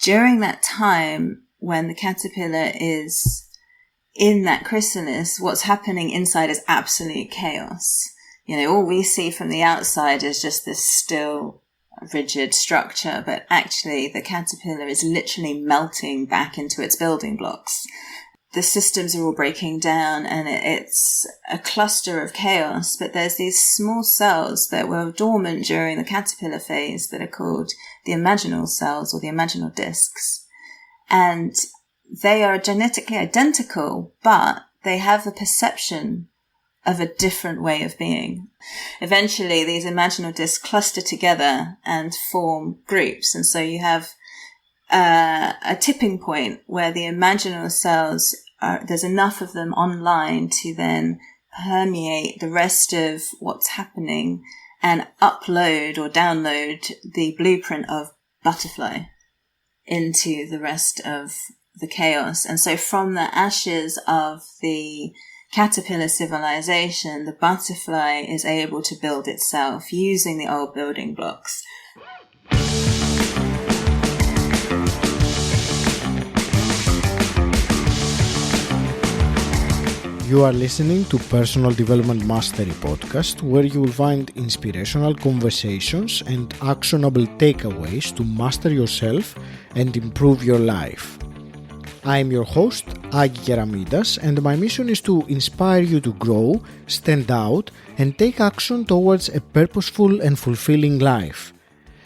during that time when the caterpillar is in that chrysalis, what's happening inside is absolute chaos. All we see from the outside is just this still, rigid structure, but actually the caterpillar is literally melting back into its building blocks. The systems are all breaking down, and it's a cluster of chaos, but there's these small cells that were dormant during the caterpillar phase that are called the imaginal cells or the imaginal discs. And they are genetically identical, but they have a perception of a different way of being. Eventually, these imaginal discs cluster together and form groups. And so you have a tipping point where the imaginal cells there's enough of them online to then permeate the rest of what's happening and upload or download the blueprint of butterfly into the rest of the chaos. And so from the ashes of the caterpillar civilization, the butterfly is able to build itself using the old building blocks. You are listening to Personal Development Mastery Podcast, where you will find inspirational conversations and actionable takeaways to master yourself and improve your life. I am your host, 𝘁rep𝗸𝗲𝘄, and my mission is to inspire you to grow, stand out, and take action towards a purposeful and fulfilling life.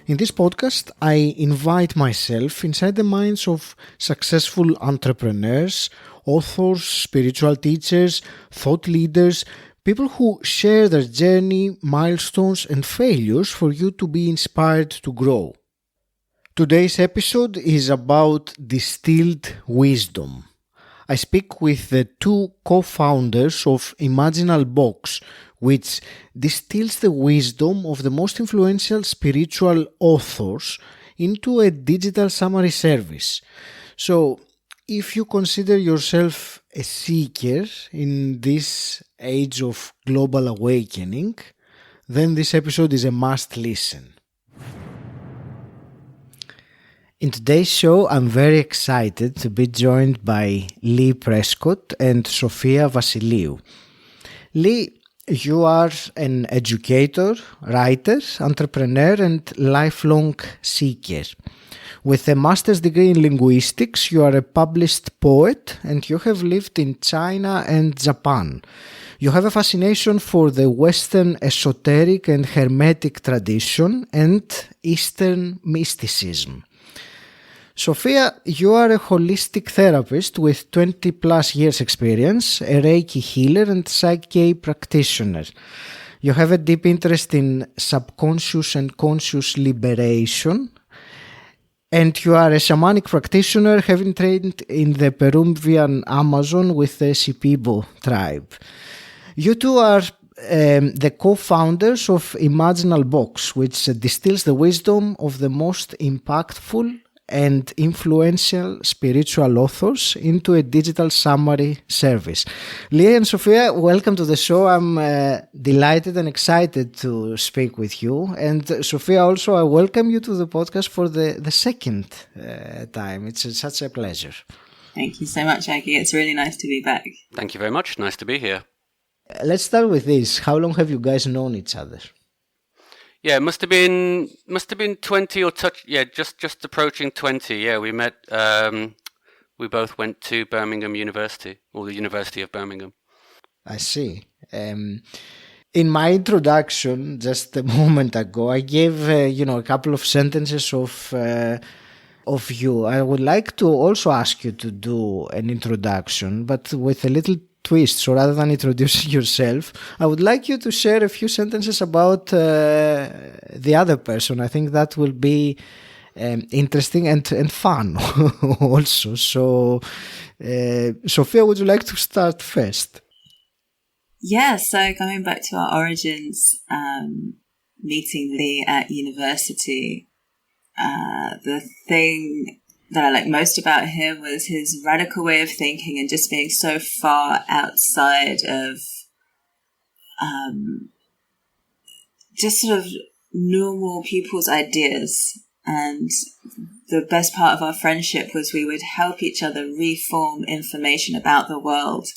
In this podcast, I invite myself inside the minds of successful entrepreneurs, authors, spiritual teachers, thought leaders, people who share their journey, milestones, and failures for you to be inspired to grow. Today's episode is about distilled wisdom. I speak with the two co-founders of Imaginal Box, which distills the wisdom of the most influential spiritual authors into a digital summary service. So, if you consider yourself a seeker in this age of global awakening, then this episode is a must listen. In today's show, I'm very excited to be joined by Lee Prescott and Sophia Vasiliou. Lee, you are an educator, writer, entrepreneur, and lifelong seeker. With a master's degree in linguistics, you are a published poet and you have lived in China and Japan. You have a fascination for the Western esoteric and Hermetic tradition and Eastern mysticism. Sophia, you are a holistic therapist with 20 plus years experience, a Reiki healer and Psyche practitioner. You have a deep interest in subconscious and conscious liberation, and you are a shamanic practitioner, having trained in the Peruvian Amazon with the 𝘁rep𝗸𝗲𝘄𝘆𝘀 tribe. You two are the co-founders of Imaginal Box, which distills the wisdom of the most impactful and influential spiritual authors into a digital summary service. Lee and Sophia, welcome to the show. I'm delighted and excited to speak with you. And Sophia, also, I welcome you to the podcast for the second time. It's such a pleasure. Thank you so much, Aggie. It's really nice to be back. Thank you very much. Nice to be here. Let's start with this. How long have you guys known each other? Yeah, it must have been 20 or just approaching 20. Yeah, we met. We both went to Birmingham University, or the University of Birmingham. I see. In my introduction, just a moment ago, I gave a couple of sentences of you. I would like to also ask you to do an introduction, but with a little twist. So rather than introducing yourself, I would like you to share a few sentences about the other person. I think that will be interesting and fun also. So, Sophia, would you like to start first? Yeah, so going back to our origins, meeting Lee at university, the thing that I like most about him was his radical way of thinking and just being so far outside of just sort of normal people's ideas. And the best part of our friendship was we would help each other reform information about the world,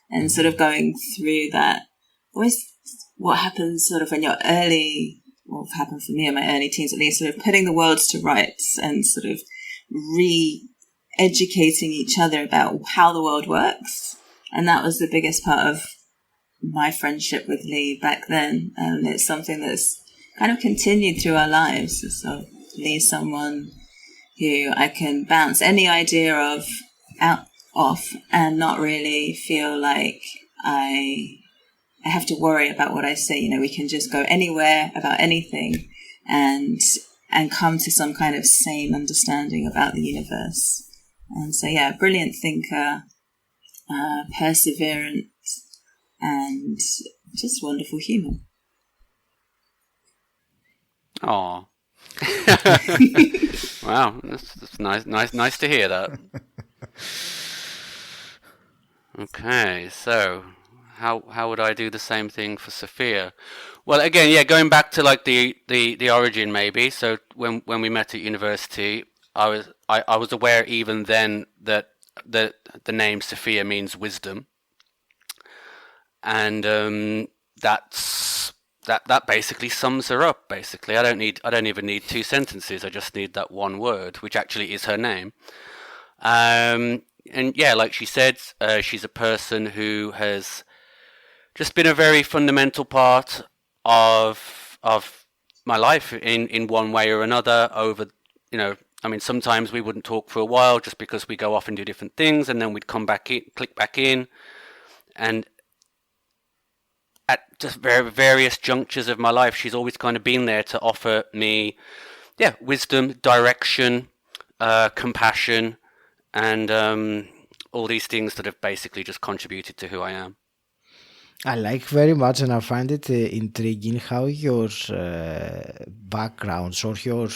and sort of going through that. Always what happens sort of when you're early, what happened for me in my early teens at least, sort of putting the worlds to rights and sort of re-educating each other about how the world works. And that was the biggest part of my friendship with Lee back then. And it's something that's kind of continued through our lives. So Lee's someone who I can bounce any idea of out off and not really feel like I have to worry about what I say. You know, we can just go anywhere about anything and come to some kind of sane understanding about the universe. And so, yeah, brilliant thinker, perseverant, and just wonderful human. Oh. Wow, that's nice to hear that. Okay, so how would I do the same thing for Sophia? Well, again, yeah, going back to like the origin maybe. So when we met at university, I was aware even then that the name Sophia means wisdom, and that basically sums her up. Basically, I don't even need two sentences. I just need that one word, which actually is her name. And yeah, like she said, she's a person who has just been a very fundamental part of my life in one way or another. Over, you know, I mean, sometimes we wouldn't talk for a while just because we go off and do different things, and then we'd come back in, click back in, and at just various junctures of my life, she's always kind of been there to offer me, yeah, wisdom, direction, compassion, and all these things that have basically just contributed to who I am. I like very much, and I find it intriguing how your backgrounds or your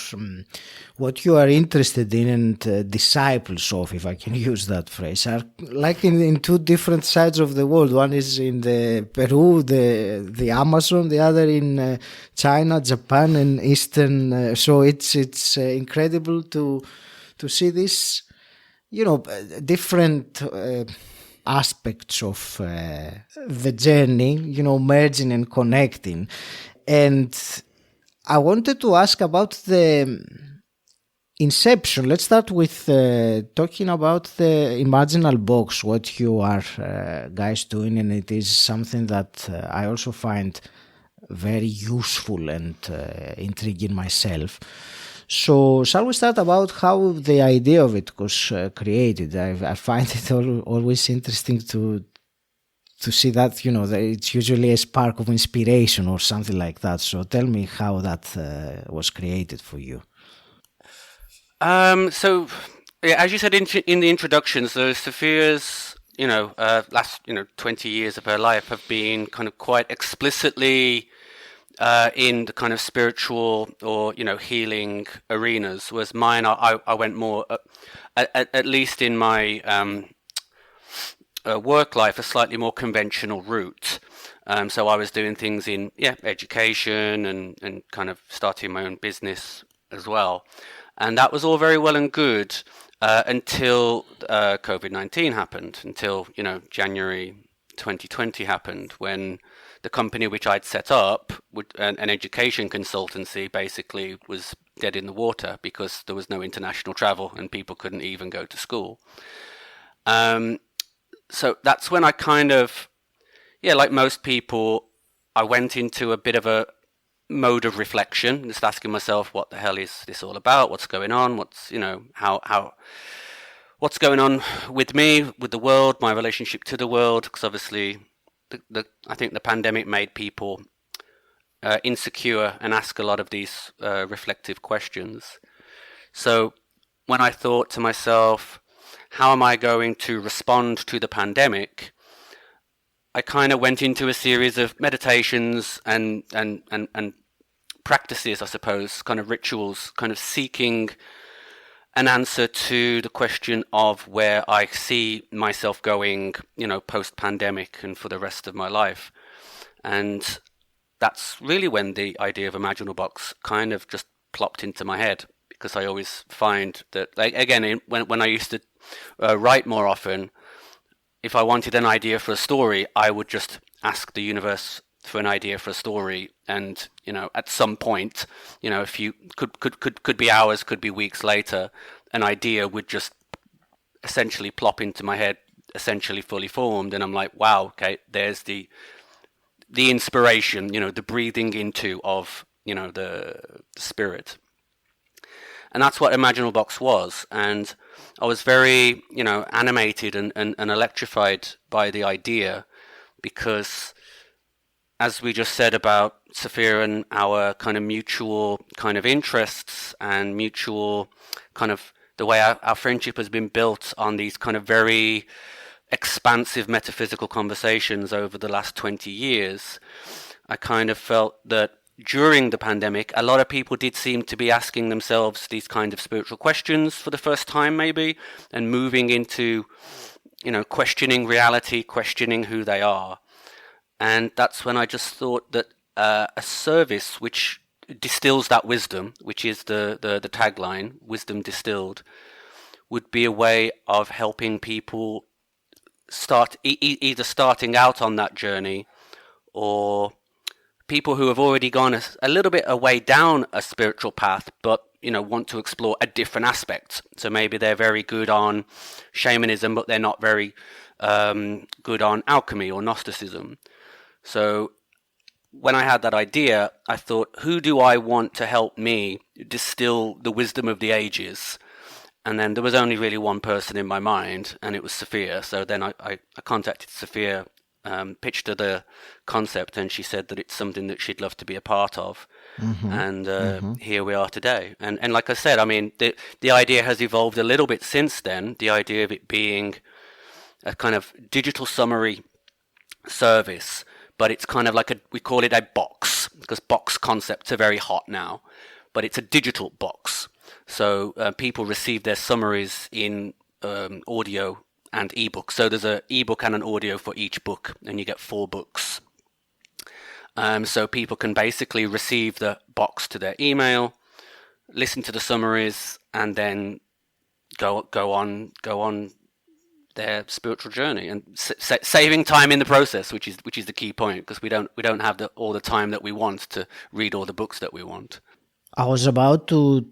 what you are interested in and disciples of, if I can use that phrase, are like in two different sides of the world. One is in the Peru, the Amazon, the other in China, Japan, and Eastern. So it's incredible to see this, you know, different aspects of the journey, you know, merging and connecting. And I wanted to ask about the inception. Let's start with talking about the Imaginal Box, what you are guys doing, and it is something that I also find very useful and intriguing myself. So shall we start about how the idea of it was created? I find it always interesting to see that, you know, that it's usually a spark of inspiration or something like that. So tell me how that was created for you. So yeah, as you said in the introduction, so Sophia's, you know, last 20 years of her life have been kind of quite explicitly in the kind of spiritual or, you know, healing arenas, whereas mine, I went more, at least in my work life, a slightly more conventional route. So I was doing things in, education and kind of starting my own business as well. And that was all very well and good until COVID-19 happened, until, you know, January 2020 happened, when the company which I'd set up, an education consultancy, basically was dead in the water because there was no international travel and people couldn't even go to school. So that's when I kind of, like most people, I went into a bit of a mode of reflection, just asking myself, what the hell is this all about? What's going on? What's, you know, what's going on with me, with the world, my relationship to the world? Because obviously, I think the pandemic made people insecure and ask a lot of these reflective questions. So when I thought to myself, how am I going to respond to the pandemic? I kind of went into a series of meditations and practices, I suppose, kind of rituals, kind of seeking an answer to the question of where I see myself going, you know, post-pandemic and for the rest of my life. And that's really when the idea of Imaginal Box kind of just plopped into my head. because I always find that, like, again, when I used to write more often, if I wanted an idea for a story, I would just ask the universe for an idea for a story, and at some point, a few could be hours, could be weeks later, an idea would just essentially plop into my head, essentially fully formed, and I'm like, wow, okay, there's the inspiration, the breathing into of the spirit. And that's what Imaginal Box was. And I was very, animated and electrified by the idea, because as we just said about Sophia and our kind of mutual kind of interests and mutual kind of the way our friendship has been built on these kind of very expansive metaphysical conversations over the last 20 years, I kind of felt that during the pandemic, a lot of people did seem to be asking themselves these kind of spiritual questions for the first time, maybe, and moving into, questioning reality, questioning who they are. And that's when I just thought that a service which distills that wisdom, which is the tagline, wisdom distilled, would be a way of helping people start either starting out on that journey, or people who have already gone a little bit away down a spiritual path, but want to explore a different aspect. So maybe they're very good on shamanism, but they're not very good on alchemy or Gnosticism. So when I had that idea, I thought, who do I want to help me distill the wisdom of the ages? And then there was only really one person in my mind, and it was Sophia. So then I contacted Sophia, pitched her the concept, and she said that it's something that she'd love to be a part of. Mm-hmm. And here we are today. And like I said, I mean, the idea has evolved a little bit since then, the idea of it being a kind of digital summary service, but it's kind of like we call it a box, because box concepts are very hot now, but it's a digital box. So people receive their summaries in audio and ebook. So there's an ebook and an audio for each book, and you get 4 books. So people can basically receive the box to their email, listen to the summaries, and then go on their spiritual journey, and saving time in the process, which is the key point, because we don't have all the time that we want to read all the books that we want. I was about to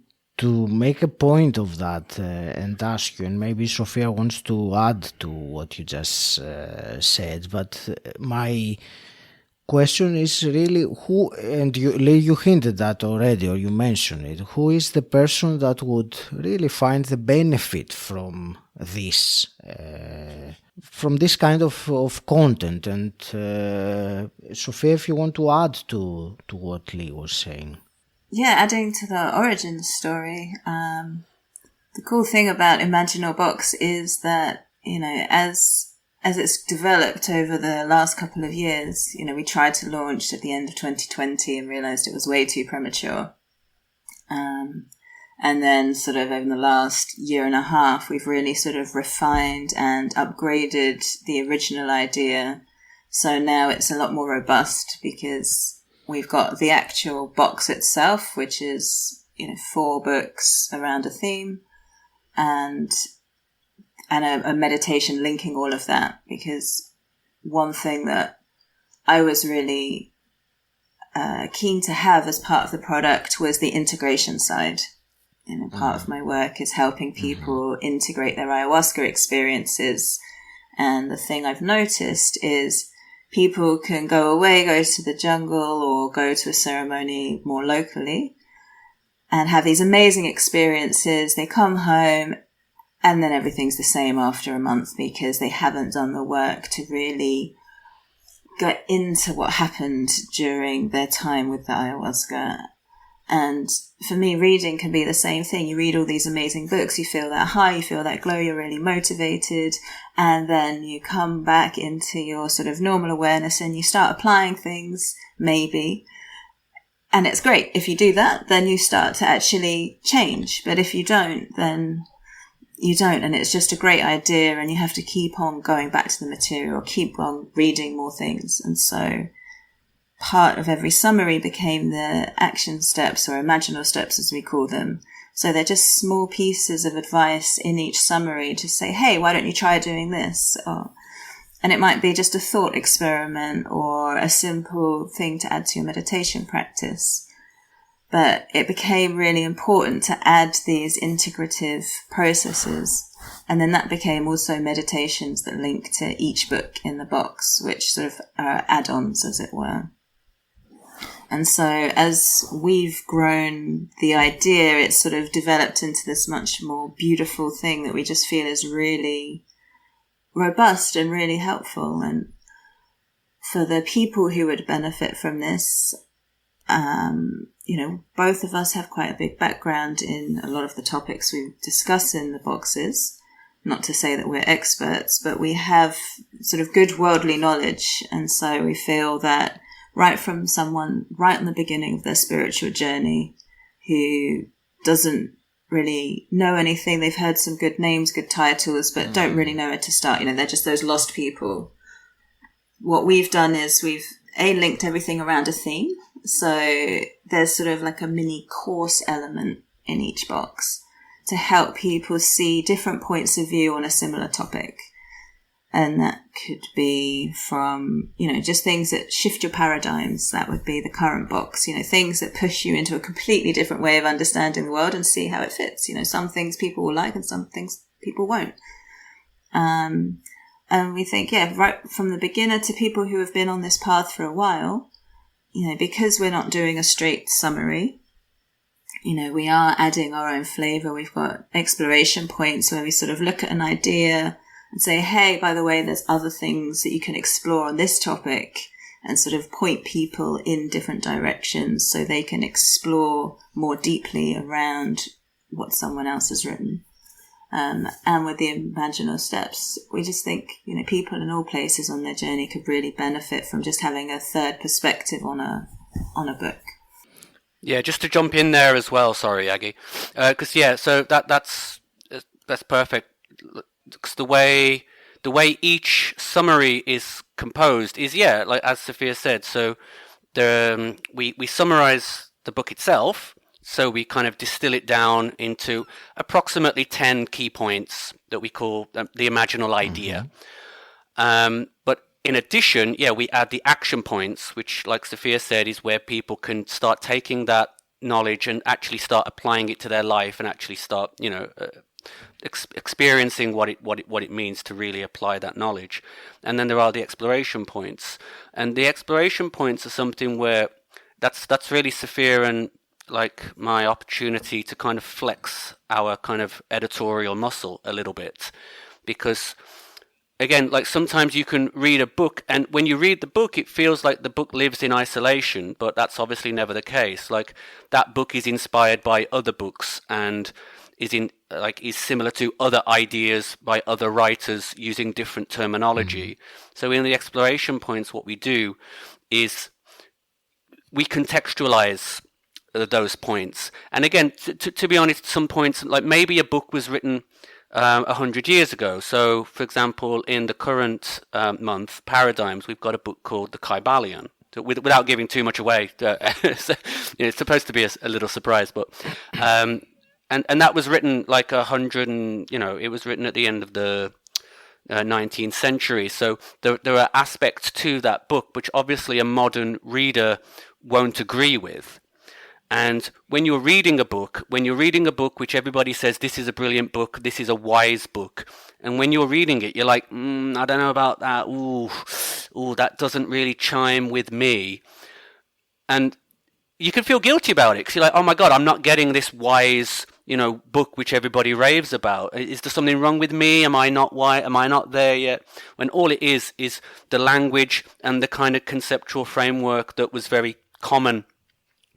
make a point of that and ask you, and maybe Sophia wants to add to what you just said, but my question is really who, and you hinted that already, or you mentioned it, who is the person that would really find the benefit from this kind of content? And Sophia, if you want to add to what Lee was saying. Yeah, adding to the origin story, the cool thing about Imaginal Box is that, as it's developed over the last couple of years, we tried to launch at the end of 2020 and realized it was way too premature. And then sort of over the last year and a half, we've really sort of refined and upgraded the original idea. So now it's a lot more robust, because we've got the actual box itself, which is, 4 books around a theme, and a meditation linking all of that. Because one thing that I was really keen to have as part of the product was the integration side. Part of my work is helping people integrate their ayahuasca experiences. And the thing I've noticed is people can go away, go to the jungle, or go to a ceremony more locally and have these amazing experiences. They come home and then everything's the same after a month, because they haven't done the work to really get into what happened during their time with the ayahuasca. And for me, reading can be the same thing. You read all these amazing books, you feel that high, you feel that glow, you're really motivated, and then you come back into your sort of normal awareness and you start applying things, maybe. And it's great. If you do that, then you start to actually change. But if you don't, then you don't. And it's just a great idea, and you have to keep on going back to the material, keep on reading more things. And so part of every summary became the action steps, or imaginal steps as we call them. So they're just small pieces of advice in each summary to say, hey, why don't you try doing this? And it might be just a thought experiment or a simple thing to add to your meditation practice. But it became really important to add these integrative processes. And then that became also meditations that link to each book in the box, which sort of are add-ons, as it were. And so as we've grown the idea, it's sort of developed into this much more beautiful thing that we just feel is really robust and really helpful. And for the people who would benefit from this, both of us have quite a big background in a lot of the topics we discuss in the boxes. Not to say that we're experts, but we have sort of good worldly knowledge. And so we feel that right from someone right in the beginning of their spiritual journey who doesn't really know anything, they've heard some good names, good titles, but don't really know where to start. They're just those lost people. What we've done is we've linked everything around a theme. So there's sort of like a mini course element in each box to help people see different points of view on a similar topic. And that could be from, just things that shift your paradigms. That would be the current box, things that push you into a completely different way of understanding the world and see how it fits. Some things people will like and some things people won't. And we think, right from the beginner to people who have been on this path for a while, because we're not doing a straight summary, we are adding our own flavor. We've got exploration points where we sort of look at an idea and say, hey, by the way, there's other things that you can explore on this topic, and sort of point people in different directions so they can explore more deeply around what someone else has written. And with the imaginal steps, we just think, people in all places on their journey could really benefit from just having a third perspective on a book. Yeah, just to jump in there as well, sorry, Aggie. So that's perfect. Because the way each summary is composed is, like as Sophia said, so we summarize the book itself, so we kind of distill it down into approximately 10 key points that we call the imaginal idea. But in addition, we add the action points, which, like Sophia said, is where people can start taking that knowledge and actually start applying it to their life and actually start, experiencing what it means to really apply that knowledge. And then there are the exploration points, and the exploration points are something where that's really Sophia and like my opportunity to kind of flex our kind of editorial muscle a little bit, because again, like sometimes you can read a book and when you read the book it feels like the book lives in isolation, but that's obviously never the case. Like that book is inspired by other books and is similar to other ideas by other writers using different terminology. So in the exploration points, what we do is we contextualize those points. And again, to be honest, some points, like maybe a book was written 100 years ago. So, for example, in the current month, Paradigms, we've got a book called the 𝘁rep𝗙𝗀𝘄𝘆𝘀. So without giving too much away, it's supposed to be a little surprise, but... And that was written like 100, and it was written at the end of the 19th century. So there are aspects to that book which obviously a modern reader won't agree with. And when you're reading a book which everybody says this is a brilliant book, this is a wise book, and when you're reading it, you're like, I don't know about that. Ooh, that doesn't really chime with me, and you can feel guilty about it because you're like, oh my God, I'm not getting this wise, book which everybody raves about. Is there something wrong with me? Am I not there yet? When all it is the language and the kind of conceptual framework that was very common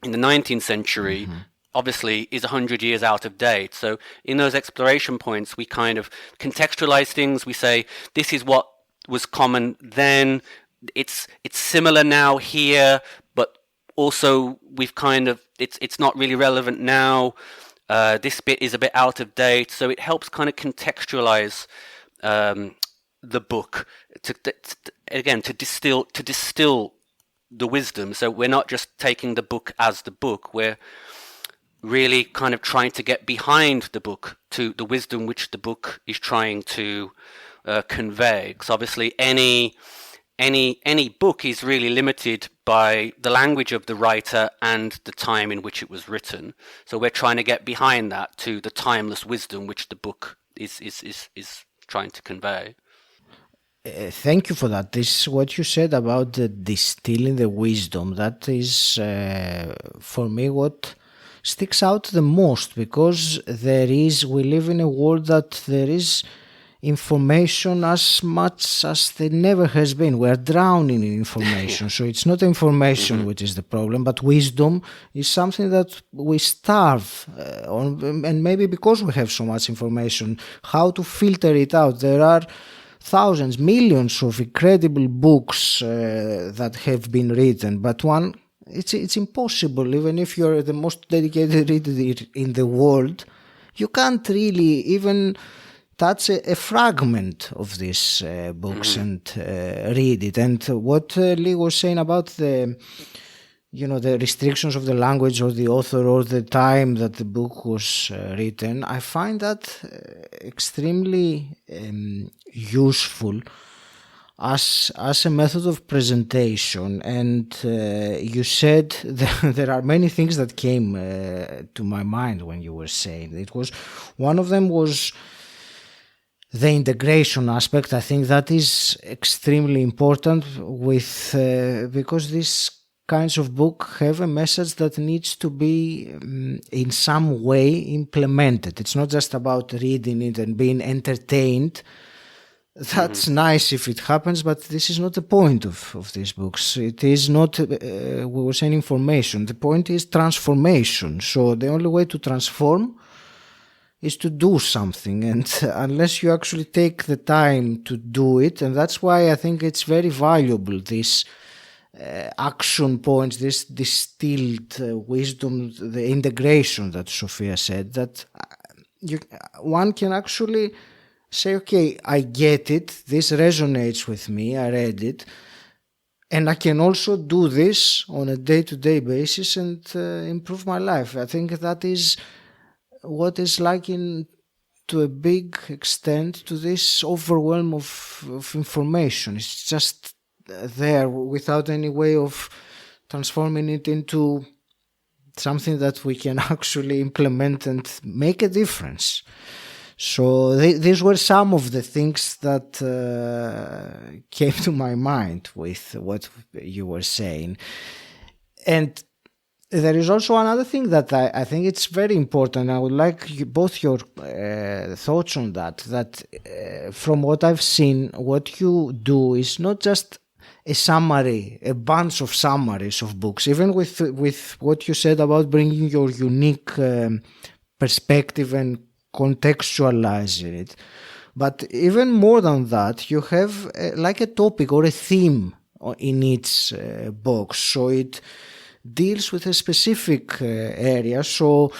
in the 19th century, obviously is 100 years out of date. So in those exploration points, we kind of contextualize things. We say, this is what was common then. It's similar now here, but also we've kind of, it's not really relevant now. This bit is a bit out of date, so it helps kind of contextualize the book to distill the wisdom. So we're not just taking the book as the book. We're really kind of trying to get behind the book, to the wisdom which the book is trying to convey. Because obviously any book is really limited by the language of the writer and the time in which it was written. So we're trying to get behind that to the timeless wisdom which the book is trying to convey. Thank you for that. This what you said about distilling the wisdom. That is, for me, what sticks out the most, because we live in a world that there is information as much as there never has been. We are drowning in information. So it's not information which is the problem, but wisdom is something that we starve on, and maybe because we have so much information, how to filter it out. There are thousands, millions of incredible books that have been written, but it's impossible. Even if you're the most dedicated reader in the world, you can't really even touch a fragment of these books and read it. And what Lee was saying about the restrictions of the language or the author or the time that the book was written, I find that extremely useful as a method of presentation. And you said there are many things that came to my mind when you were saying it. One of them was the integration aspect. I think that is extremely important because these kinds of book have a message that needs to be in some way implemented. It's not just about reading it and being entertained. That's nice if it happens, but this is not the point of these books. It is not, we were saying, information. The point is transformation. So the only way to transform is to do something, and unless you actually take the time to do it, and that's why I think it's very valuable, this action points, this distilled wisdom, the integration that Sophia said, that one can actually say, okay, I get it, this resonates with me, I read it, and I can also do this on a day-to-day basis and improve my life. I think that is what is lacking to a big extent to this overwhelm of information. It's just there without any way of transforming it into something that we can actually implement and make a difference. So these were some of the things that came to my mind with what you were saying. And there is also another thing that I think it's very important. I would like both your thoughts on that from what I've seen, what you do is not just a summary, a bunch of summaries of books, even with what you said about bringing your unique perspective and contextualizing it. But even more than that, you have like a topic or a theme in each box. So it deals with a specific area, so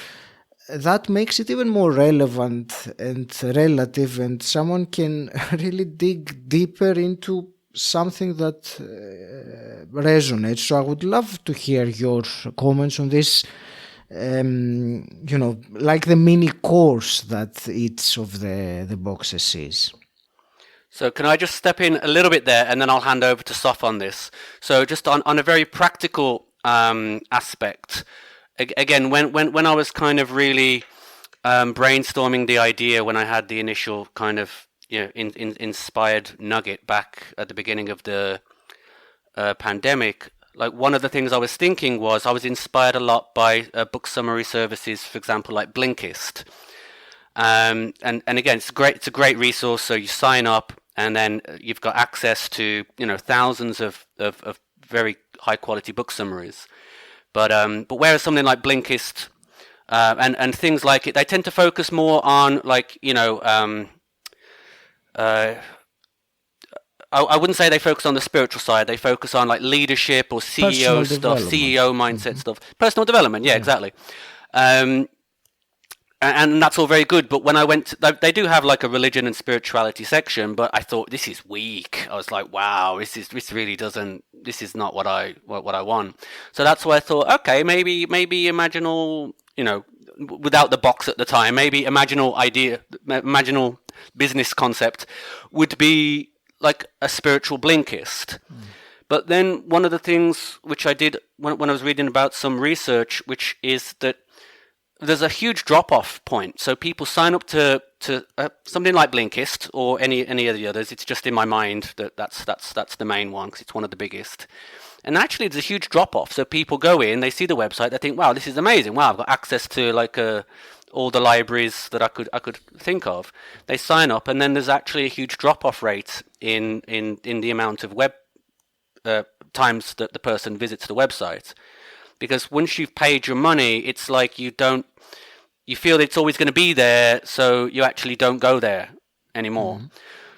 that makes it even more relevant and relative, and someone can really dig deeper into something that resonates. So I would love to hear your comments on this, like the mini course that each of the boxes is. So can I just step in a little bit there, and then I'll hand over to Soph on this. So just on a very practical aspect, again, when I was kind of really brainstorming the idea, when I had the initial kind of inspired nugget back at the beginning of the pandemic, like one of the things I was thinking was I was inspired a lot by book summary services, for example, like Blinkist, and again, it's a great resource. So you sign up, and then you've got access to thousands of very high quality book summaries, but whereas something like Blinkist and things like it, they tend to focus more on like I wouldn't say they focus on the spiritual side. They focus on like leadership or CEO stuff, CEO mindset stuff, personal development. Yeah, exactly. And that's all very good. But when I went, they do have like a religion and spirituality section, but I thought this is weak. I was like, wow, this is not what I want. So that's why I thought, okay, maybe Imaginal without the box at the time, maybe imaginal business concept would be like a spiritual Blinkist. But then one of the things which I did when I was reading about some research, which is that there's a huge drop-off point. So people sign up to something like Blinkist or any of the others. It's just in my mind that's the main one because it's one of the biggest. And actually, there's a huge drop-off. So people go in, they see the website, they think, "Wow, this is amazing! Wow, I've got access to like all the libraries that I could think of." They sign up, and then there's actually a huge drop-off rate in the amount of web times that the person visits the website. Because once you've paid your money, it's like you feel it's always going to be there, so you actually don't go there anymore. Mm-hmm.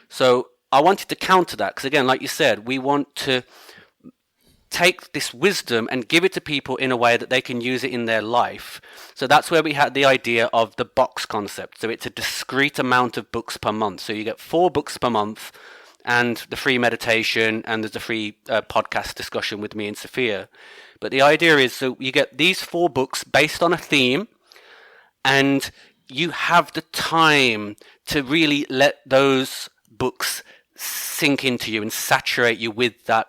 So I wanted to counter that, because again, like you said, we want to take this wisdom and give it to people in a way that they can use it in their life. So that's where we had the idea of the box concept. So it's a discrete amount of books per month. So you get 4 books per month, and the free meditation, and there's a free podcast discussion with me and Sophia. But the idea is, so you get these 4 books based on a theme, and you have the time to really let those books sink into you and saturate you with that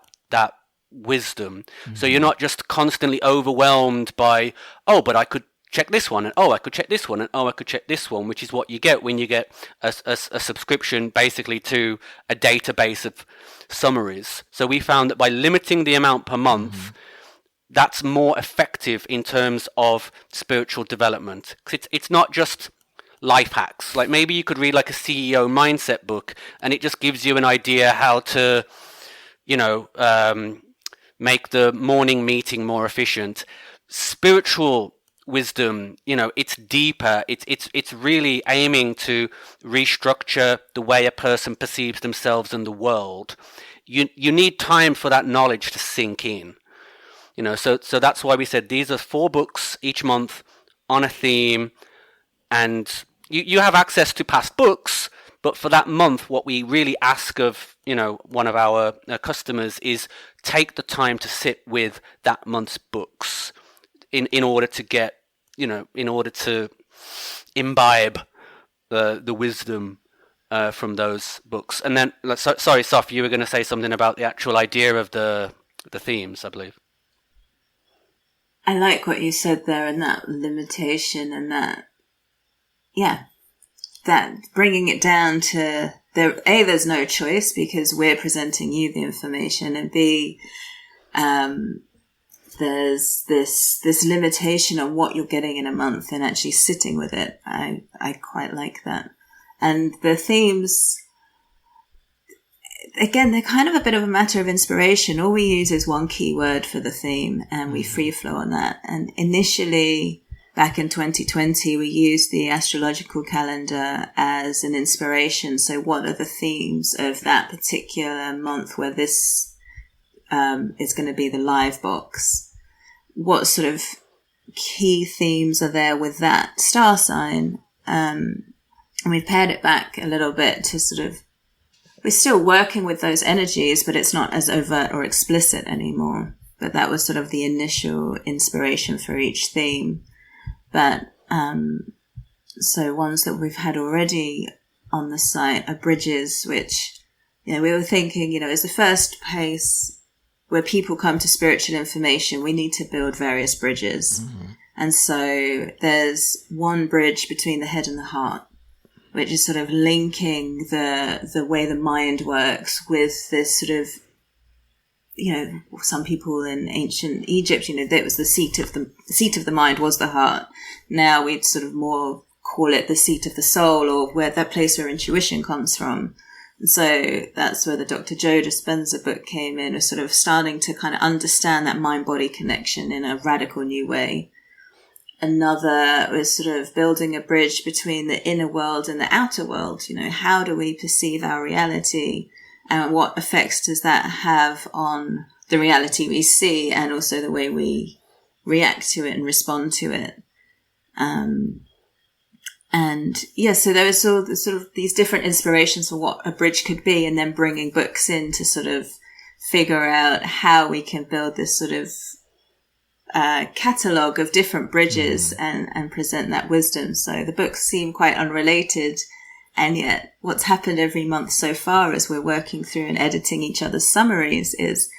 wisdom. Mm-hmm. So you're not just constantly overwhelmed by, oh, but I could check this one, and oh, I could check this one, and oh, I could check this one, which is what you get when you get a subscription basically to a database of summaries. So we found that by limiting the amount per month, mm-hmm. that's more effective in terms of spiritual development. Because it's not just life hacks. Like maybe you could read like a CEO mindset book, and it just gives you an idea how to, make the morning meeting more efficient. Spiritual wisdom, it's deeper. It's really aiming to restructure the way a person perceives themselves and the world. You need time for that knowledge to sink in. So that's why we said these are 4 books each month on a theme, and you have access to past books, but for that month, what we really ask of, one of our customers is take the time to sit with that month's books in order to get, in order to imbibe the wisdom from those books. And then, sorry, Soph, you were going to say something about the actual idea of the themes, I believe. I like what you said there, and that limitation, and that bringing it down to there's no choice because we're presenting you the information, and B, there's this limitation on what you're getting in a month and actually sitting with it. I quite like that. And the themes, again, they're kind of a bit of a matter of inspiration. All we use is one keyword for the theme, and we free flow on that. And initially, back in 2020, we used the astrological calendar as an inspiration. So what are the themes of that particular month where this is going to be the live box? What sort of key themes are there with that star sign? And we've paired it back a little bit to sort of, we're still working with those energies, but it's not as overt or explicit anymore. But that was sort of the initial inspiration for each theme. But so ones that we've had already on the site are bridges, which, we were thinking, as the first place where people come to spiritual information, we need to build various bridges. Mm-hmm. And so there's one bridge between the head and the heart, which is sort of linking the way the mind works with this sort of, some people in ancient Egypt, that was the seat of the mind was the heart. Now we'd sort of more call it the seat of the soul, or where that place where intuition comes from. And so that's where the Dr. Joe Dispenza book came in, was sort of starting to kind of understand that mind-body connection in a radical new way. Another was sort of building a bridge between the inner world and the outer world. How do we perceive our reality? And what effects does that have on the reality we see, and also the way we react to it and respond to it? So there was sort of these different inspirations for what a bridge could be, and then bringing books in to sort of figure out how we can build this sort of catalogue of different bridges and present that wisdom. So the books seem quite unrelated, and yet what's happened every month so far as we're working through and editing each other's summaries is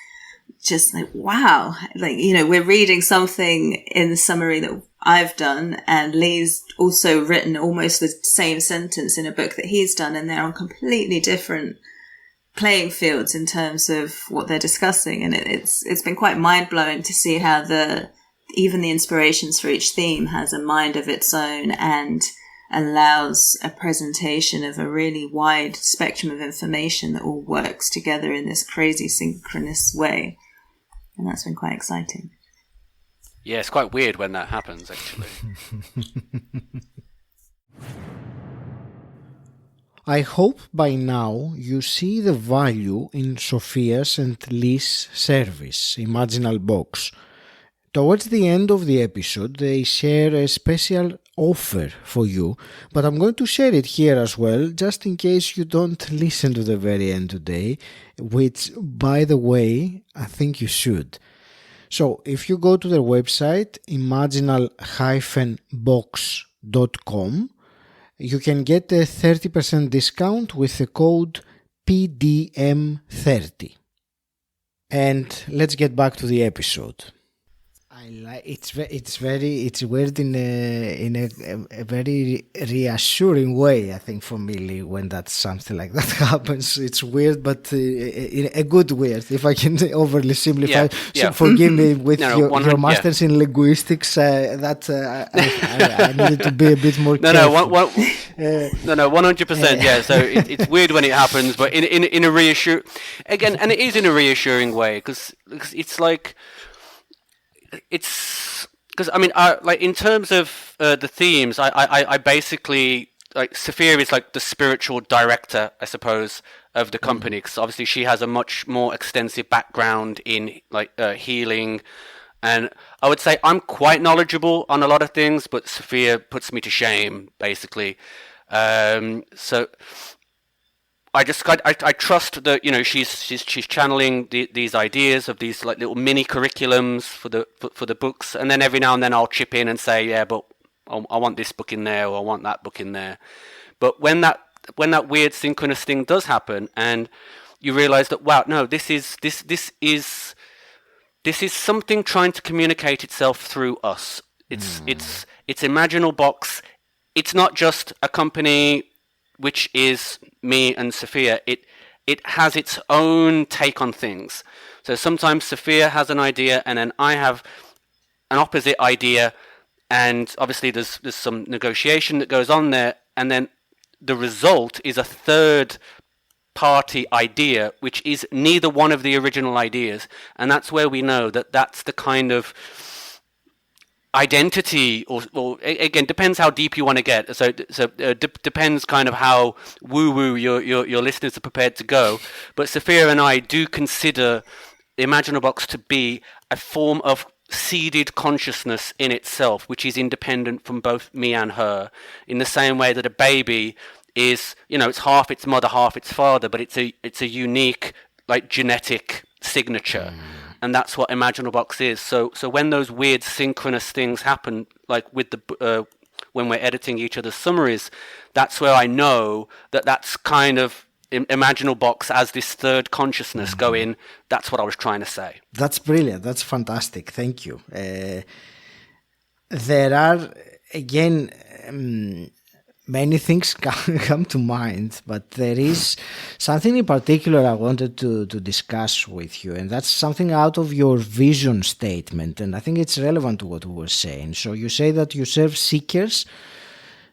just like, wow, like, you know, we're reading something in the summary that I've done, and Lee's also written almost the same sentence in a book that he's done, and they're on completely different playing fields in terms of what they're discussing. And it's been quite mind-blowing to see how even the inspirations for each theme has a mind of its own and allows a presentation of a really wide spectrum of information that all works together in this crazy synchronous way. And that's been quite exciting. Yeah, it's quite weird when that happens, actually. I hope by now you see the value in Sophia's and Lee's service, Imaginal Box. Towards the end of the episode, they share a special offer for you, but I'm going to share it here as well, just in case you don't listen to the very end today, which, by the way, I think you should. So, if you go to their website, imaginal-box.com, you can get a 30% discount with the code PDM30. And let's get back to the episode. It's weird in a very reassuring way, I think, for me, Lee, when that's something like that happens. It's weird, but in a good weird, if I can overly simplify. So forgive me with your masters in linguistics. I needed to be a bit more careful. No, 100%. Yeah, so it's weird when it happens, but in a reassuring, again, and it is in a reassuring way, because it's like. It's because like in terms of the themes, I basically, like, Sophia is like the spiritual director, I suppose, of the company, because obviously she has a much more extensive background in like healing, and I would say I'm quite knowledgeable on a lot of things, but Sophia puts me to shame, basically. So. I trust that, you know, she's channeling these ideas of these like little mini curriculums for the books, and then every now and then I'll chip in and say, yeah, but I want this book in there, or I want that book in there. But when that weird synchronous thing does happen, and you realize that, wow, no, this is something trying to communicate itself through us. It's Imaginal Box. It's not just a company which is me and Sophia. It has its own take on things. So sometimes Sophia has an idea, and then I have an opposite idea, and obviously there's some negotiation that goes on there, and then the result is a third party idea, which is neither one of the original ideas, and that's where we know that that's the kind of identity, or again, depends how deep you want to get. So depends kind of how woo-woo your listeners are prepared to go. But Sophia and I do consider the Imaginal Box to be a form of seeded consciousness in itself, which is independent from both me and her, in the same way that a baby is, you know, it's half its mother, half its father, but it's a unique, like, genetic signature. And that's what Imaginal Box is. So when those weird synchronous things happen, like with when we're editing each other's summaries, that's where I know that that's kind of Imaginal Box as this third consciousness going, that's what I was trying to say. That's brilliant. That's fantastic. Thank you. There are, again, many things come to mind, but there is something in particular I wanted to discuss with you, and that's something out of your vision statement, and I think it's relevant to what we were saying. So you say that you serve seekers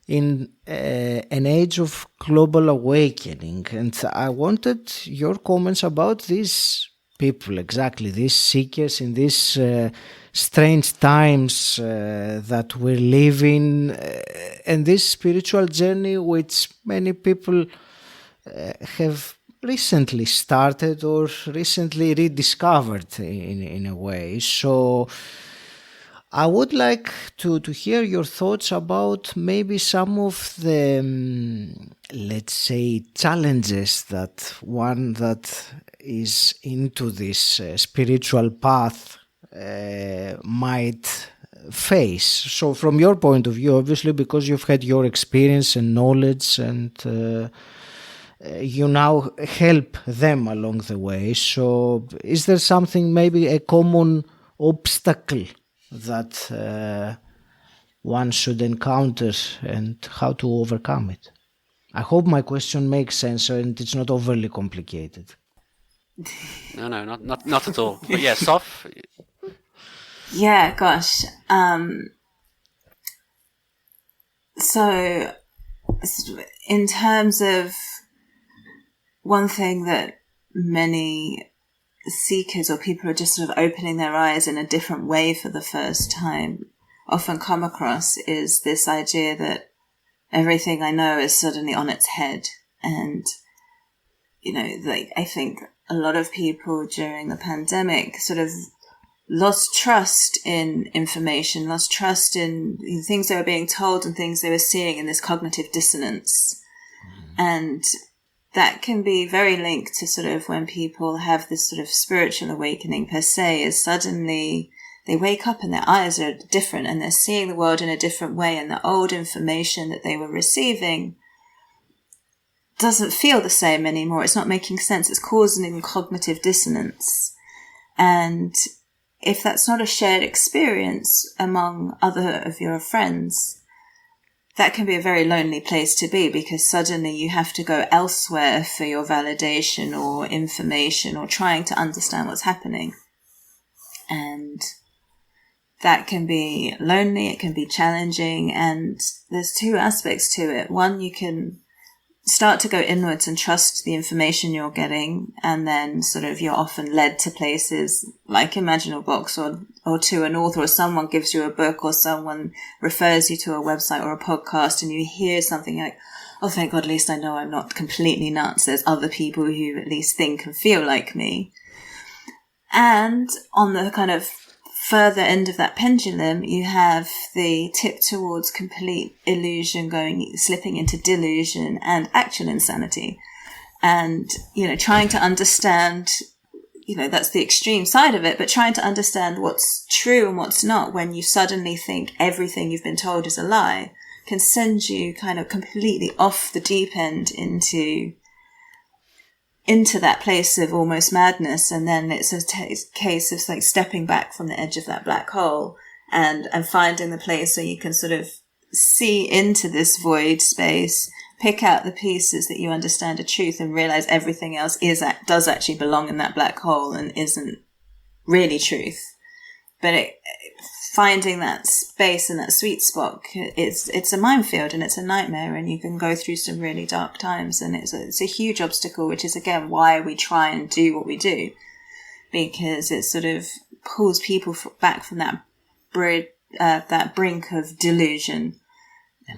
in an age of global awakening, and I wanted your comments about these people, exactly, these seekers in these strange times that we're living, and this spiritual journey which many people have recently started or recently rediscovered in a way. So I would like to hear your thoughts about maybe some of the, let's say, challenges that one that is into this spiritual path might face. So from your point of view, obviously, because you've had your experience and knowledge, and you now help them along the way. So is there something, maybe a common obstacle that one should encounter, and how to overcome it? I hope my question makes sense and it's not overly complicated. No, not at all. But yeah, Soph? Yeah, gosh. So in terms of one thing that many seekers or people who are just sort of opening their eyes in a different way for the first time often come across is this idea that everything I know is suddenly on its head. And, I think a lot of people during the pandemic sort of lost trust in information, lost trust in things they were being told and things they were seeing in this cognitive dissonance. And that can be very linked to sort of when people have this sort of spiritual awakening per se, is suddenly they wake up and their eyes are different and they're seeing the world in a different way, and the old information that they were receiving doesn't feel the same anymore. It's not making sense. It's causing cognitive dissonance. And if that's not a shared experience among other of your friends, that can be a very lonely place to be, because suddenly you have to go elsewhere for your validation or information or trying to understand what's happening. And that can be lonely, it can be challenging, and there's two aspects to it. One, you can start to go inwards and trust the information you're getting, and then sort of you're often led to places like Imaginal Box or to an author, or someone gives you a book, or someone refers you to a website or a podcast, and you hear something like, oh, thank God, at least I know I'm not completely nuts. There's other people who at least think and feel like me. And on the kind of further end of that pendulum, you have the tip towards complete illusion slipping into delusion and actual insanity. And, trying to understand, that's the extreme side of it, but trying to understand what's true and what's not when you suddenly think everything you've been told is a lie can send you kind of completely off the deep end into that place of almost madness. And then it's a case of like stepping back from the edge of that black hole and finding the place where you can sort of see into this void space, pick out the pieces that you understand are truth, and realize everything else does actually belong in that black hole and isn't really truth. But finding that space and that sweet spot, it's a minefield and it's a nightmare, and you can go through some really dark times, and it's a huge obstacle, which is again why we try and do what we do, because it sort of pulls people back from that brink of delusion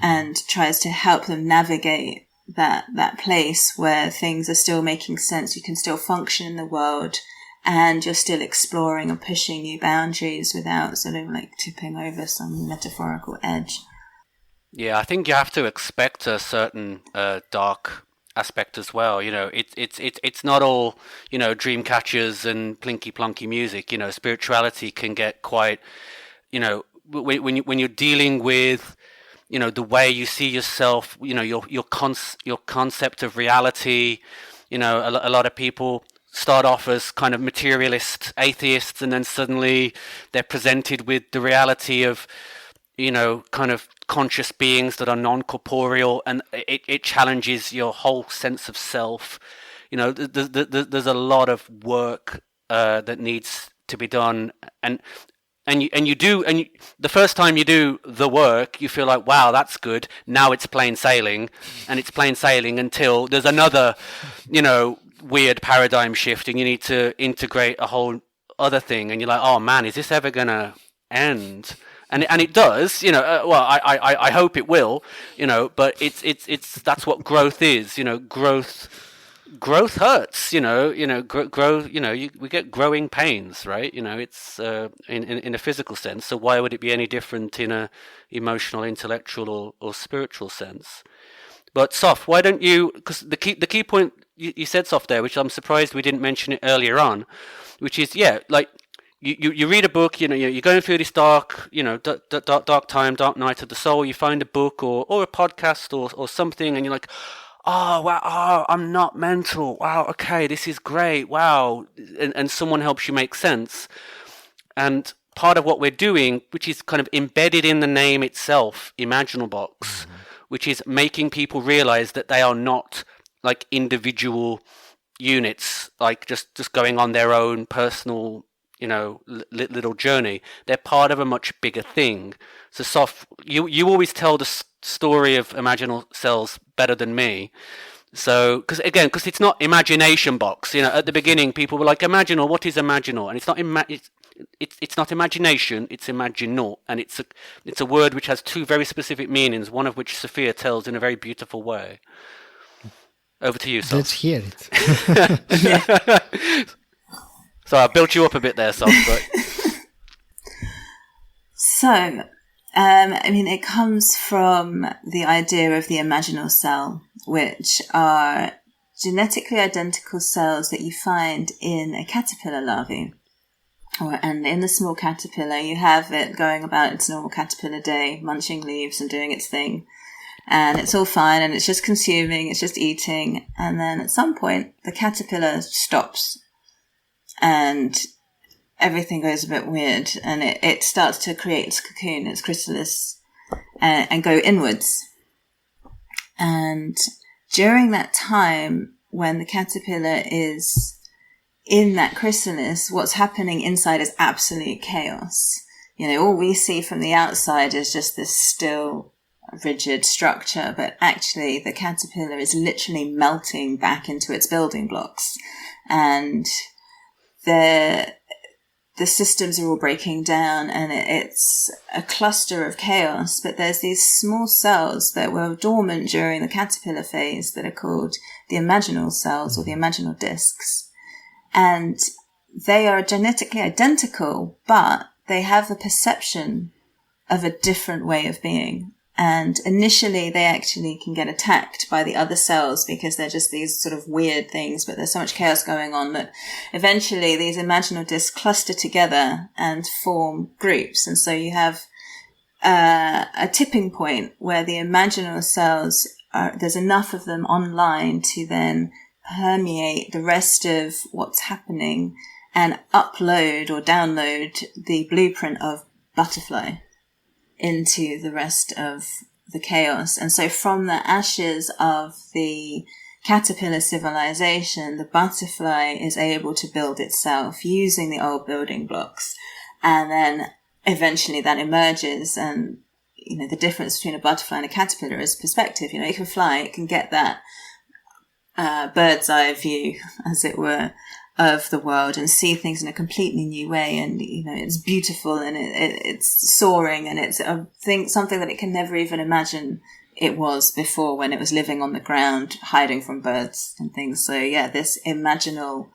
and tries to help them navigate that place where things are still making sense. You can still function in the world, and you're still exploring and pushing new boundaries without sort of like tipping over some metaphorical edge. Yeah, I think you have to expect a certain dark aspect as well. It's not all, dream catchers and plinky plonky music. Spirituality can get quite, when you're dealing with, the way you see yourself, your concept of reality. A lot of people start off as kind of materialist atheists, and then suddenly they're presented with the reality of, kind of conscious beings that are non-corporeal, and it challenges your whole sense of self. There's a lot of work that needs to be done, and the first time you do the work, you feel like, wow, that's good. Now it's plain sailing, and it's plain sailing until there's another, weird paradigm shift, and you need to integrate a whole other thing, and you're like, oh man, is this ever gonna end? And it does, well, I hope it will, but it's that's what growth is. Growth hurts, we get growing pains, right? It's in a physical sense. So why would it be any different in a emotional, intellectual, or spiritual sense? But Soph, why don't you? Because the key point you said, Soph, there, which I'm surprised we didn't mention it earlier on, which is like you read a book, you're going through this dark, dark time, dark night of the soul. You find a book or a podcast or something, and you're like, oh, wow, oh, I'm not mental. Wow, okay, this is great. Wow. And someone helps you make sense. And part of what we're doing, which is kind of embedded in the name itself, Imaginal Box, which is making people realize that they are not like individual units, like just going on their own personal, little journey. They're part of a much bigger thing. So, you always tell the story of imaginal cells better than me. So, because it's not imagination box. At the beginning, people were like, "Imaginal, what is imaginal?" And it's not it's not imagination. It's imaginal, and it's a word which has two very specific meanings. One of which Sophia tells in a very beautiful way. Over to you, Soph. Let's hear it. So I built you up a bit there, Soph. But... So, it comes from the idea of the imaginal cell, which are genetically identical cells that you find in a caterpillar larvae. And in the small caterpillar, you have it going about its normal caterpillar day, munching leaves and doing its thing. And it's all fine, and it's just consuming, it's just eating. And then at some point, the caterpillar stops. And everything goes a bit weird, and it starts to create its cocoon, its chrysalis, and go inwards. And during that time, when the caterpillar is in that chrysalis, what's happening inside is absolute chaos. All we see from the outside is just this still, rigid structure, but actually the caterpillar is literally melting back into its building blocks. And the systems are all breaking down, and it's a cluster of chaos, but there's these small cells that were dormant during the caterpillar phase that are called the imaginal cells, or the imaginal discs. And they are genetically identical, but they have the perception of a different way of being. And initially they actually can get attacked by the other cells because they're just these sort of weird things, but there's so much chaos going on that eventually these imaginal discs cluster together and form groups. And so you have a tipping point where the imaginal cells there's enough of them online to then permeate the rest of what's happening and upload or download the blueprint of butterfly into the rest of the chaos. And so from the ashes of the caterpillar civilization, the butterfly is able to build itself using the old building blocks. And then eventually that emerges, and the difference between a butterfly and a caterpillar is perspective. It can fly, it can get that bird's eye view, as it were, of the world and see things in a completely new way. And, it's beautiful, and it's soaring, and it's something that it can never even imagine it was before, when it was living on the ground, hiding from birds and things. So yeah, this imaginal,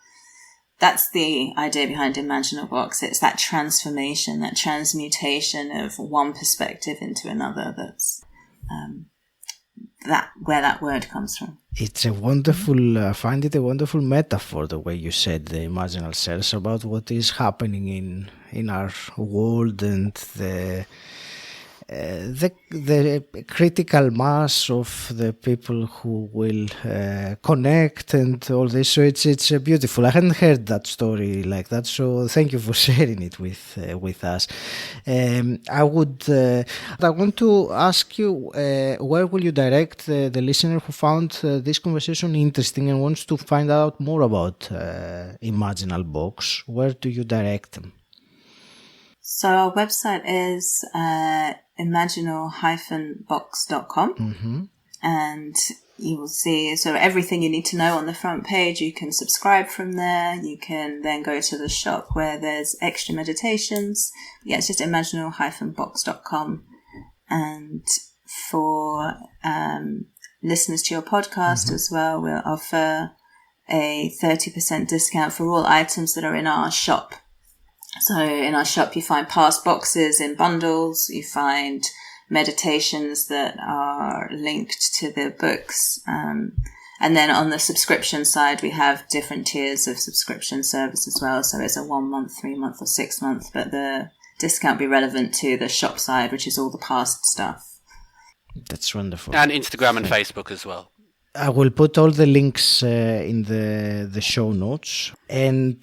that's the idea behind Imaginal Box. It's that transformation, that transmutation of one perspective into another. That's where that word comes from. It's a wonderful, I find it a wonderful metaphor, the way you said the imaginal cells, about what is happening in our world, and the critical mass of the people who will connect and all this. So it's beautiful. I hadn't heard that story like that, so thank you for sharing it with us. I want to ask you, where will you direct the listener who found this conversation interesting and wants to find out more about Imaginal Box? Where do you direct them? So our website is imaginal-box.com, and you will see everything you need to know on the front page. You can subscribe from there. You can then go to the shop where there's extra meditations. Yeah, it's just imaginal-box.com. And for listeners to your podcast as well, we'll offer a 30% discount for all items that are in our shop. So in our shop, you find past boxes in bundles. You find meditations that are linked to the books. And And then on the subscription side, we have different tiers of subscription service as well. So it's a 1 month, 3 month, or 6 month, but the discount be relevant to the shop side, which is all the past stuff. That's wonderful. And Instagram and Facebook as well. I will put all the links in the show notes. And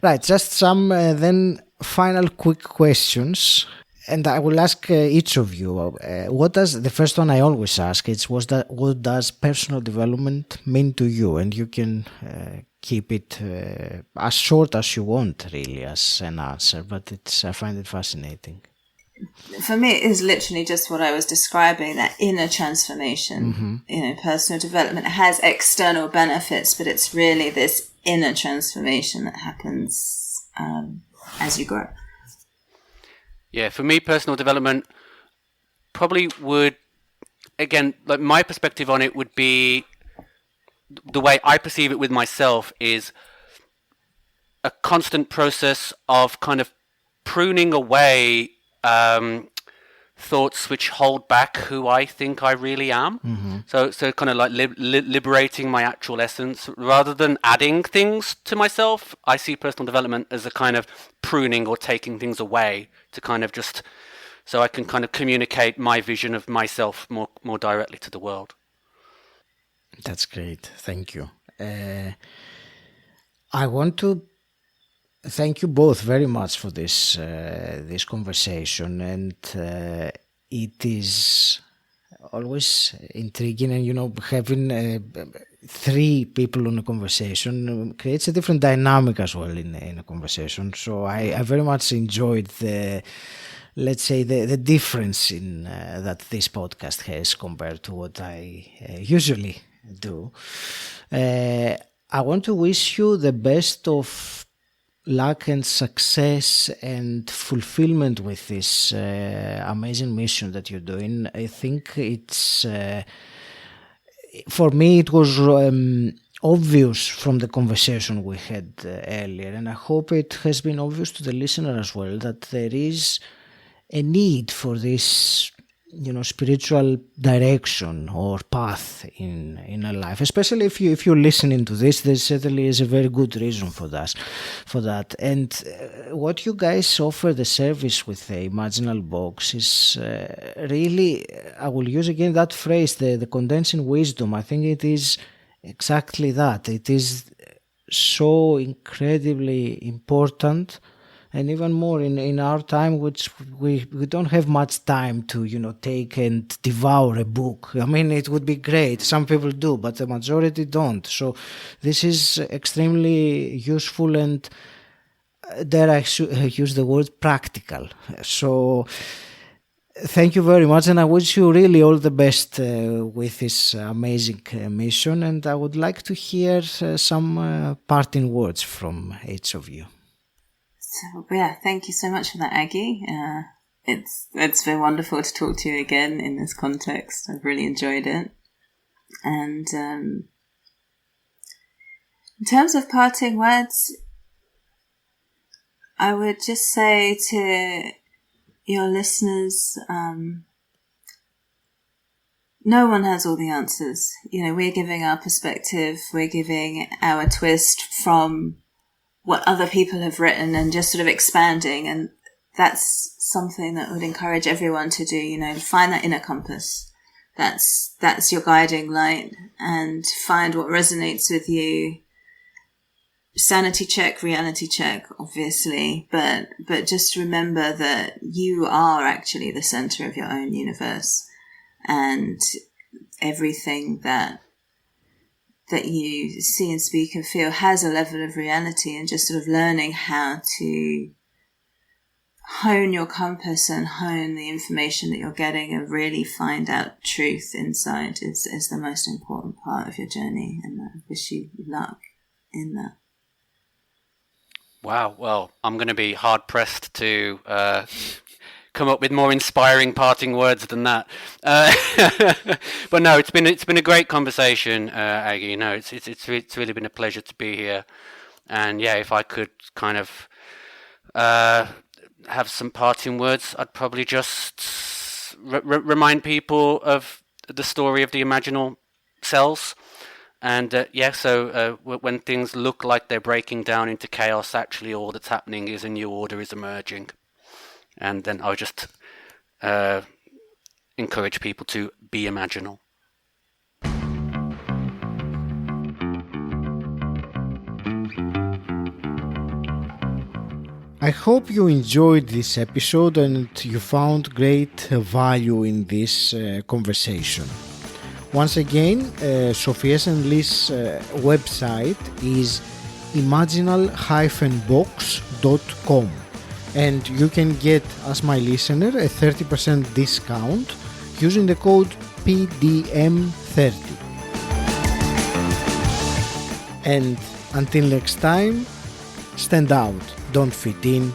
right, just some then final quick questions. And I will ask each of you, the first one I always ask is, what does personal development mean to you? And you can keep it as short as you want, really, as an answer, but I find it fascinating. For me, it is literally just what I was describing, that inner transformation. Mm-hmm. Personal development has external benefits, but it's really this inner transformation that happens as you grow. Yeah, for me, personal development probably would, again, like my perspective on it would be, the way I perceive it with myself is a constant process of kind of pruning away thoughts which hold back who I think I really am. Mm-hmm. So kind of like liberating my actual essence rather than adding things to myself. I see personal development as a kind of pruning or taking things away to kind of just so I can kind of communicate my vision of myself more directly to the world. That's great. Thank you. I want to thank you both very much for this conversation, and it is always intriguing, and having three people on a conversation creates a different dynamic as well in a conversation. So I very much enjoyed the difference in that this podcast has compared to what I usually do. I want to wish you the best of luck and success and fulfillment with this amazing mission that you're doing. I think it's for me it was obvious from the conversation we had earlier, and I hope it has been obvious to the listener as well, that there is a need for this spiritual direction or path in our life, especially if you're listening to this. There certainly is a very good reason for that. And what you guys offer, the service with the Imaginal Box, is really, I will use again that phrase, the condensing wisdom. I think it is exactly that. It is so incredibly important. And even more in our time, which we don't have much time to, take and devour a book. I mean, it would be great. Some people do, but the majority don't. So this is extremely useful and, dare I use the word, practical. So thank you very much. And I wish you really all the best with this amazing mission. And I would like to hear some parting words from each of you. So, yeah, thank you so much for that, Aggie. It's been wonderful to talk to you again in this context. I've really enjoyed it. And in terms of parting words, I would just say to your listeners, no one has all the answers. We're giving our perspective, we're giving our twist from what other people have written and just sort of expanding. And that's something that would encourage everyone to do, find that inner compass. That's your guiding light, and find what resonates with you. Sanity check, reality check, obviously, but just remember that you are actually the center of your own universe, and everything that you see and speak and feel has a level of reality, and just sort of learning how to hone your compass and hone the information that you're getting and really find out truth inside is the most important part of your journey. And I wish you luck in that. Wow. Well, I'm going to be hard pressed to come up with more inspiring parting words than that. But no, it's been a great conversation, Aggie. It's really been a pleasure to be here. And yeah, if I could kind of have some parting words, I'd probably just remind people of the story of the Imaginal cells. And so when things look like they're breaking down into chaos, actually all that's happening is a new order is emerging. And then I would just encourage people to be imaginal. I hope you enjoyed this episode and you found great value in this conversation. Once again, Sophia's and Lee's website is imaginal-box.com, and you can get, as my listener, a 30% discount using the code PDM30. And until next time, stand out, don't fit in,